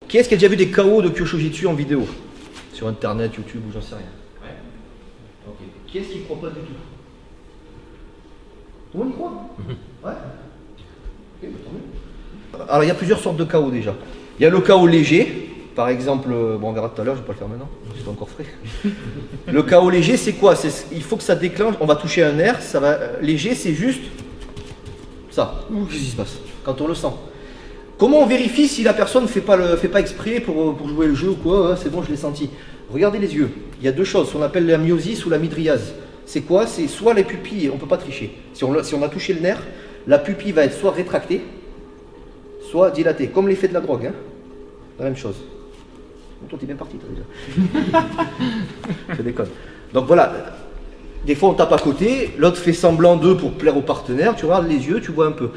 Qui est-ce qui a déjà vu des KO de Kyosho-jitsu en vidéo? Sur internet, YouTube ou j'en sais rien. Ouais. Ok. Qui est-ce qui ne croit pas du tout? Tout le monde y croit? Ouais. Ok, bah, tant mieux. Alors il y a plusieurs sortes de KO déjà. Il y a le KO léger, par exemple, bon on verra tout à l'heure, je ne vais pas le faire maintenant, c'est encore frais. Le KO léger c'est quoi? Il faut que ça déclenche, on va toucher un nerf, ça va, léger c'est juste ça. Qu'est-ce qui se passe quand on le sent? Comment on vérifie si la personne ne fait pas exprès pour jouer le jeu ou quoi? C'est bon, je l'ai senti. Regardez les yeux. Il y a deux choses, on appelle la myosis ou la midriase. C'est quoi? C'est soit les pupilles, on ne peut pas tricher. Si on a touché le nerf, la pupille va être soit rétractée, soit dilatée. Comme l'effet de la drogue. Hein, la même chose. Toi, t'es bien parti, toi, déjà. Je déconne. Donc voilà. Des fois, on tape à côté, l'autre fait semblant d'eux pour plaire au partenaire. Tu regardes les yeux, tu vois un peu.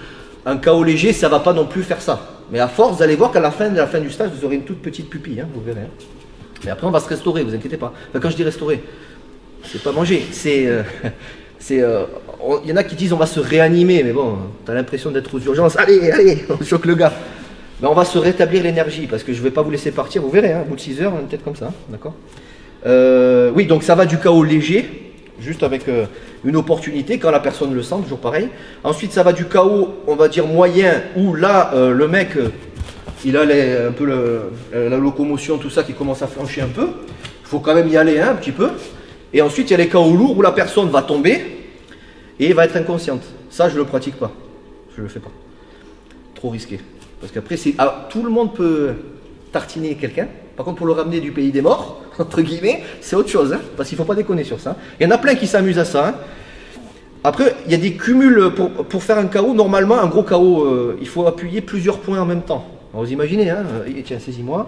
Un KO léger, ça ne va pas non plus faire ça. Mais à force, vous allez voir qu'à la fin du stage, vous aurez une toute petite pupille, hein, vous verrez. Hein. Mais après, on va se restaurer, vous inquiétez pas. Enfin, quand je dis restaurer, c'est pas manger. Il y en a qui disent on va se réanimer, mais bon, tu as l'impression d'être aux urgences. Allez, allez, on choque le gars. Mais on va se rétablir l'énergie, parce que je ne vais pas vous laisser partir, vous verrez, hein, au bout de 6 heures, peut-être comme ça, hein, d'accord. Oui, donc ça va du KO léger, juste avec une opportunité quand la personne le sent, toujours pareil. Ensuite, ça va du KO, on va dire moyen, où là, le mec, il a un peu la locomotion, tout ça qui commence à flancher un peu. Il faut quand même y aller, hein, un petit peu. Et ensuite, il y a les KO lourds où la personne va tomber et va être inconsciente. Ça, je ne le pratique pas. Je ne le fais pas. Trop risqué. Parce qu'après, tout le monde peut tartiner quelqu'un. Par contre, pour le ramener du pays des morts, entre guillemets, c'est autre chose. Hein, parce qu'il ne faut pas déconner sur ça. Il y en a plein qui s'amusent à ça. Hein. Après, il y a des cumuls. Pour faire un KO, normalement, un gros KO, il faut appuyer plusieurs points en même temps. Alors, vous imaginez, hein, tiens, saisis-moi.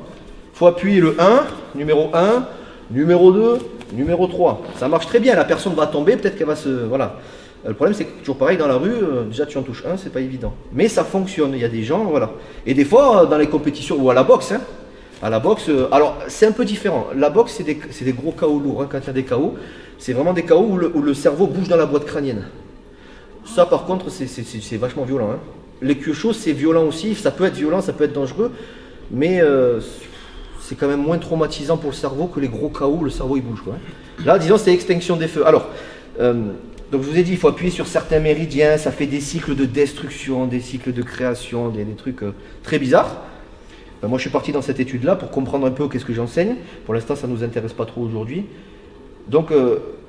Il faut appuyer le 1, numéro 1, numéro 2, numéro 3. Ça marche très bien. La personne va tomber, peut-être qu'elle va se... Voilà. Le problème, c'est que toujours pareil, dans la rue, déjà tu en touches un, c'est pas évident. Mais ça fonctionne, il y a des gens, voilà. Et des fois, dans les compétitions, ou à la boxe, hein, à la boxe, alors c'est un peu différent. La boxe, c'est des gros KO lourds, hein, quand il y a des KO. C'est vraiment des KO où le cerveau bouge dans la boîte crânienne. Ça, par contre, c'est vachement violent. Hein. Les Kyosho, c'est violent aussi, ça peut être violent, ça peut être dangereux, mais c'est quand même moins traumatisant pour le cerveau que les gros KO où le cerveau il bouge. Quoi, hein. Là, disons, c'est extinction des feux. Alors, donc je vous ai dit, il faut appuyer sur certains méridiens, ça fait des cycles de destruction, des cycles de création, des trucs très bizarres. Moi je suis parti dans cette étude-là pour comprendre un peu qu'est-ce que j'enseigne. Pour l'instant ça ne nous intéresse pas trop aujourd'hui. Donc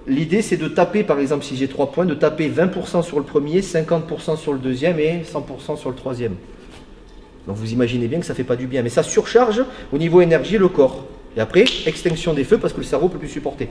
l'idée c'est de taper, par exemple si j'ai 3 points, de taper 20% sur le premier, 50% sur le deuxième et 100% sur le troisième. Donc vous imaginez bien que ça ne fait pas du bien, mais ça surcharge au niveau énergie le corps. Et après, extinction des feux parce que le cerveau ne peut plus supporter.